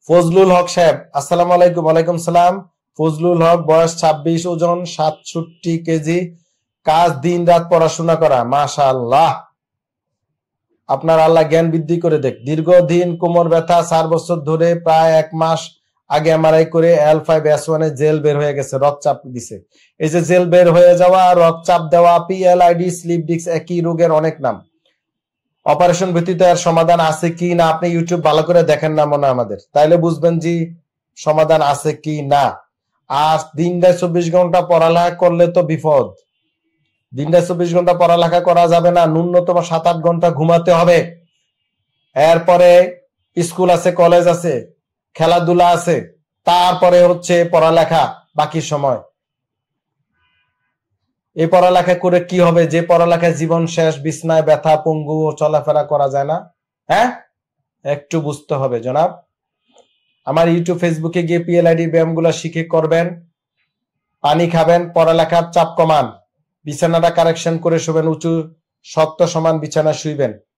ফজলুল হক সাহেব, আসসালামু আলাইকুম। ওয়ালাইকুম সালাম। ফজলুল হক, বয়স 26, ওজন 67 কেজি, কাজ দিন রাত পড়াশোনা করা। মাশাআল্লাহ, আপনার আল্লাহ জ্ঞান বৃদ্ধি করে দেখ। দীর্ঘদিন কোমর ব্যথা, 4 বছর ধরে, প্রায় 1 মাস আগে এমআরআই করে L5S1 জেল বের হয়ে গেছে, রক্তচাপ দিছে। এই যে জেল বের হয়ে যাওয়া, রক্তচাপ দেওয়া, PLID, স্লিপ ডিস্ক একই রোগের অনেক নাম। অপারেশন ব্যতীত এর সমাধান আছে কি না আপনি ইউটিউব ভালো করে দেখেন না মনে আমাদের, তাইলে বুঝবেন জি সমাধান আছে কি না। আর দিনটায় 24 ঘন্টা পড়ালেখা করলে তো বিপদ। দিনটায় 24 ঘন্টা পড়ালেখা করা যাবে না, ন্যূনতম 7-8 ঘন্টা ঘুমাতে হবে। এরপরে স্কুল আছে, কলেজ আছে, খেলাধুলা আছে, তারপরে হচ্ছে পড়ালেখা বাকি সময়। এই পড়ালেখা করে কি হবে? যে পড়ালেখায় জীবন শেষ, বিছনায় ব্যথা, পঙ্গু ও চলাফেরা করা যায় না। হ্যাঁ, একটু বুঝতে হবে জনাব। আমার ইউটিউব, ফেসবুকে গিয়ে PLID ব্যায়ামগুলো শিখে করবেন। পানি খাবেন, পড়ালেখার চাপ কমান, বিছানাটা কারেকশন করে শুবেন, উঁচু শক্ত সমান বিছানা শুইবেন।